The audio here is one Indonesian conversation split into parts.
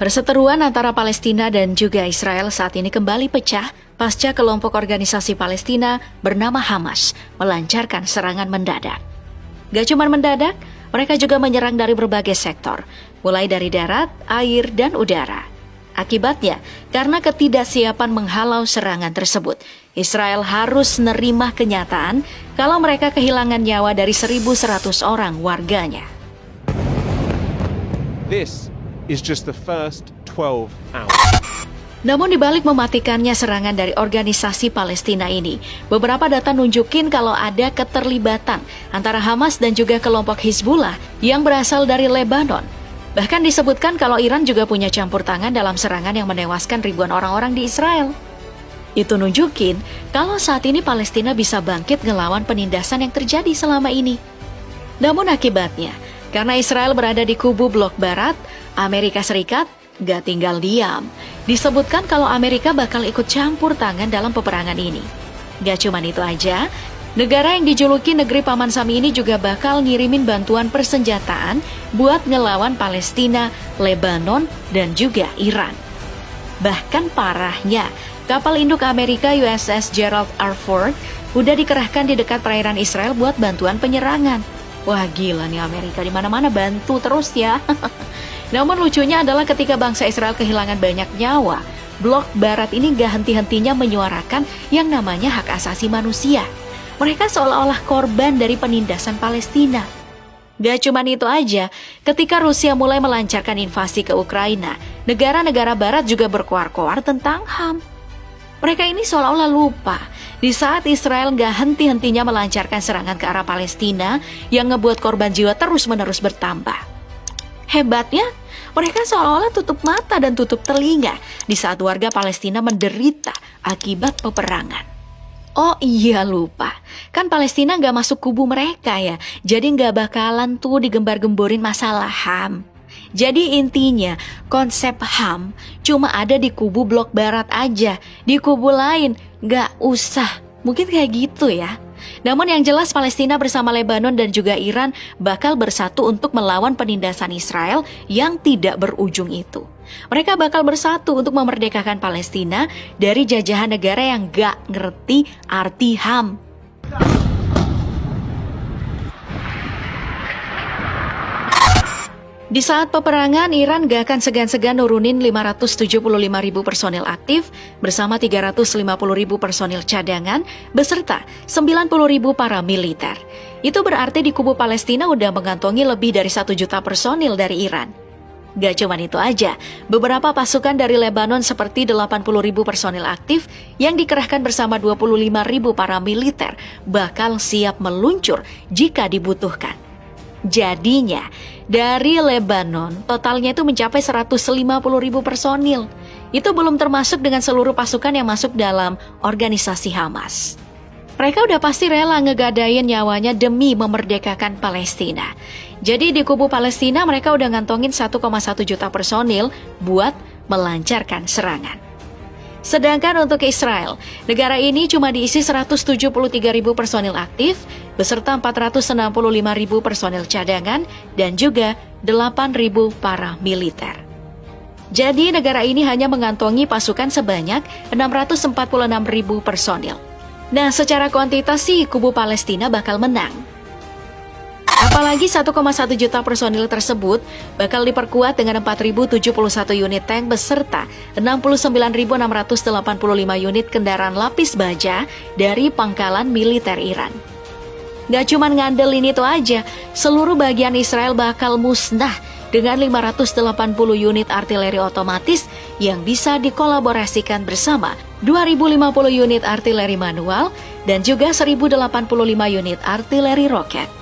Perseteruan antara Palestina dan juga Israel saat ini kembali pecah pasca kelompok organisasi Palestina bernama Hamas melancarkan serangan mendadak. Gak cuma mendadak, mereka juga menyerang dari berbagai sektor, mulai dari darat, air, dan udara. Akibatnya, karena ketidaksiapan menghalau serangan tersebut, Israel harus menerima kenyataan kalau mereka kehilangan nyawa dari 1.100 orang warganya. This is just the first 12 hours. Namun dibalik mematikannya serangan dari organisasi Palestina ini, beberapa data nunjukin kalau ada keterlibatan antara Hamas dan juga kelompok Hizbullah yang berasal dari Lebanon. Bahkan disebutkan kalau Iran juga punya campur tangan dalam serangan yang menewaskan ribuan orang-orang di Israel. Itu nunjukin kalau saat ini Palestina bisa bangkit ngelawan penindasan yang terjadi selama ini. Namun akibatnya, karena Israel berada di kubu blok barat, Amerika Serikat gak tinggal diam. Disebutkan kalau Amerika bakal ikut campur tangan dalam peperangan ini. Gak cuman itu aja, negara yang dijuluki negeri Paman Sam ini juga bakal ngirimin bantuan persenjataan buat ngelawan Palestina, Lebanon, dan juga Iran. Bahkan parahnya, kapal induk Amerika USS Gerald R. Ford udah dikerahkan di dekat perairan Israel buat bantuan penyerangan. Wah gila nih Amerika, di mana-mana bantu terus ya. Namun lucunya adalah ketika bangsa Israel kehilangan banyak nyawa, blok barat ini gak henti-hentinya menyuarakan yang namanya hak asasi manusia. Mereka seolah-olah korban dari penindasan Palestina. Gak cuman itu aja, ketika Rusia mulai melancarkan invasi ke Ukraina, negara-negara barat juga berkoar-koar tentang HAM. Mereka ini seolah-olah lupa di saat Israel gak henti-hentinya melancarkan serangan ke arah Palestina yang ngebuat korban jiwa terus-menerus bertambah. Hebatnya, mereka seolah-olah tutup mata dan tutup telinga di saat warga Palestina menderita akibat peperangan. Oh iya lupa, kan Palestina gak masuk kubu mereka ya, jadi gak bakalan tuh digembar-gemborin masalah HAM. Jadi intinya, konsep HAM cuma ada di kubu blok barat aja, di kubu lain gak usah. Mungkin kayak gitu ya. Namun yang jelas Palestina bersama Lebanon dan juga Iran bakal bersatu untuk melawan penindasan Israel yang tidak berujung itu. Mereka bakal bersatu untuk memerdekakan Palestina dari jajahan negara yang gak ngerti arti HAM. Di saat peperangan, Iran gak akan segan-segan nurunin 575.000 personil aktif bersama 350.000 personil cadangan beserta 90.000 para militer. Itu berarti di kubu Palestina udah mengantongi lebih dari 1 juta personil dari Iran. Gak cuman itu aja, beberapa pasukan dari Lebanon seperti 80.000 personil aktif yang dikerahkan bersama 25.000 para militer bakal siap meluncur jika dibutuhkan. Jadinya, dari Lebanon, totalnya itu mencapai 150.000 personil. Itu belum termasuk dengan seluruh pasukan yang masuk dalam organisasi Hamas. Mereka udah pasti rela ngegadain nyawanya demi memerdekakan Palestina. Jadi di kubu Palestina mereka udah ngantongin 1,1 juta personil buat melancarkan serangan. Sedangkan untuk Israel, negara ini cuma diisi 173.000 personil aktif, beserta 465.000 personil cadangan, dan juga 8.000 para militer. Jadi negara ini hanya mengantongi pasukan sebanyak 646.000 personil. Nah, secara kuantitas sih kubu Palestina bakal menang. Apalagi 1,1 juta personil tersebut bakal diperkuat dengan 4.071 unit tank beserta 69.685 unit kendaraan lapis baja dari pangkalan militer Iran. Gak cuma ngandelin itu aja, seluruh bagian Israel bakal musnah dengan 580 unit artileri otomatis yang bisa dikolaborasikan bersama 2.050 unit artileri manual dan juga 1.085 unit artileri roket.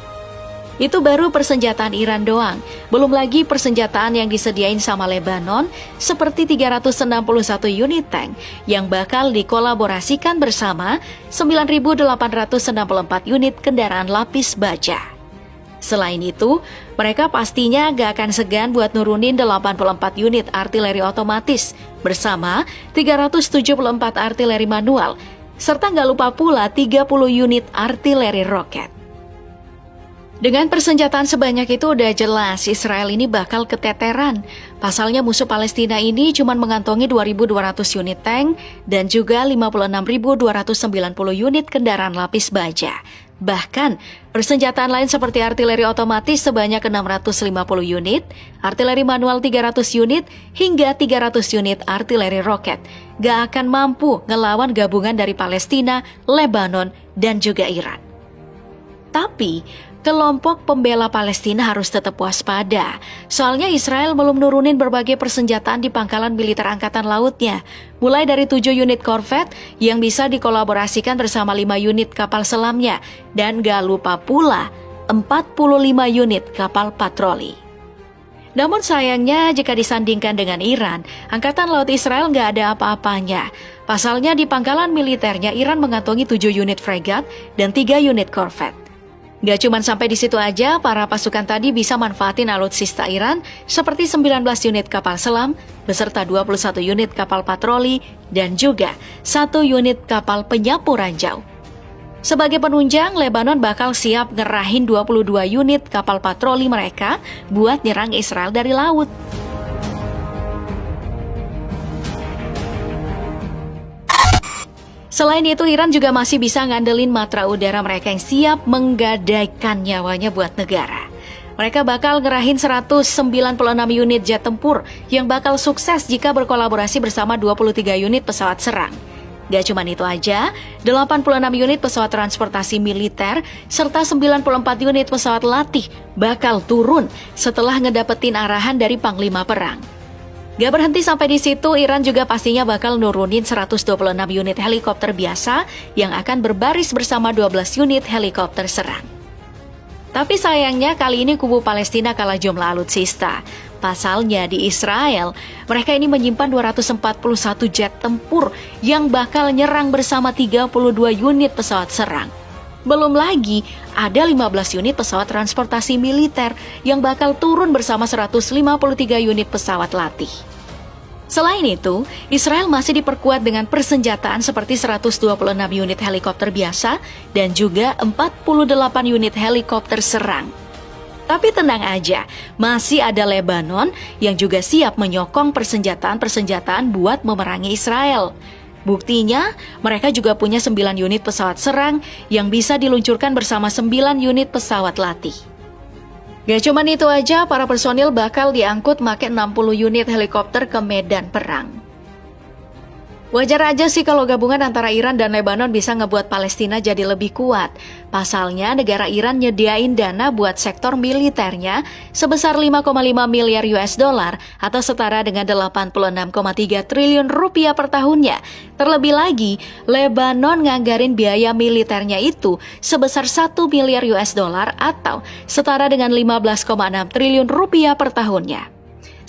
Itu baru persenjataan Iran doang, belum lagi persenjataan yang disediain sama Lebanon seperti 361 unit tank yang bakal dikolaborasikan bersama 9.864 unit kendaraan lapis baja. Selain itu, mereka pastinya gak akan segan buat nurunin 84 unit artileri otomatis bersama 374 artileri manual, serta gak lupa pula 30 unit artileri roket. Dengan persenjataan sebanyak itu udah jelas Israel ini bakal keteteran. Pasalnya musuh Palestina ini cuma mengantongi 2.200 unit tank dan juga 56.290 unit kendaraan lapis baja. Bahkan, persenjataan lain seperti artileri otomatis sebanyak 650 unit, artileri manual 300 unit, hingga 300 unit artileri roket gak akan mampu ngelawan gabungan dari Palestina, Lebanon, dan juga Iran. Tapi, kelompok pembela Palestina harus tetap waspada. Soalnya Israel belum nurunin berbagai persenjataan di pangkalan militer angkatan lautnya. Mulai dari 7 unit korvet yang bisa dikolaborasikan bersama 5 unit kapal selamnya. Dan gak lupa pula 45 unit kapal patroli. Namun sayangnya jika disandingkan dengan Iran, Angkatan Laut Israel gak ada apa-apanya. Pasalnya di pangkalan militernya Iran mengantongi 7 unit fregat dan 3 unit korvet. Gak cuma sampai di situ aja, para pasukan tadi bisa manfaatin alutsista Iran seperti 19 unit kapal selam, beserta 21 unit kapal patroli, dan juga 1 unit kapal penyapu ranjau. Sebagai penunjang, Lebanon bakal siap ngerahin 22 unit kapal patroli mereka buat nyerang Israel dari laut. Selain itu, Iran juga masih bisa ngandelin matra udara mereka yang siap menggadaikan nyawanya buat negara. Mereka bakal ngerahin 196 unit jet tempur yang bakal sukses jika berkolaborasi bersama 23 unit pesawat serang. Gak cuma itu aja, 86 unit pesawat transportasi militer serta 94 unit pesawat latih bakal turun setelah ngedapetin arahan dari Panglima Perang. Gak berhenti sampai di situ, Iran juga pastinya bakal nurunin 126 unit helikopter biasa yang akan berbaris bersama 12 unit helikopter serang. Tapi sayangnya kali ini kubu Palestina kalah jumlah alutsista. Pasalnya di Israel, mereka ini menyimpan 241 jet tempur yang bakal nyerang bersama 32 unit pesawat serang. Belum lagi, ada 15 unit pesawat transportasi militer yang bakal turun bersama 153 unit pesawat latih. Selain itu, Israel masih diperkuat dengan persenjataan seperti 126 unit helikopter biasa dan juga 48 unit helikopter serang. Tapi tenang aja, masih ada Lebanon yang juga siap menyokong persenjataan-persenjataan buat memerangi Israel. Buktinya, mereka juga punya 9 unit pesawat serang yang bisa diluncurkan bersama 9 unit pesawat latih. Gak cuma itu aja, para personil bakal diangkut make 60 unit helikopter ke medan perang. Wajar aja sih kalau gabungan antara Iran dan Lebanon bisa ngebuat Palestina jadi lebih kuat. Pasalnya negara Iran nyediain dana buat sektor militernya sebesar 5,5 miliar US dollar atau setara dengan 86,3 triliun rupiah per tahunnya. Terlebih lagi, Lebanon nganggarin biaya militernya itu sebesar 1 miliar US dollar atau setara dengan 15,6 triliun rupiah per tahunnya.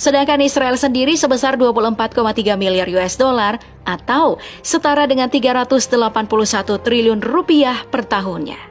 Sedangkan Israel sendiri sebesar 24,3 miliar US dollar atau setara dengan 381 triliun rupiah per tahunnya.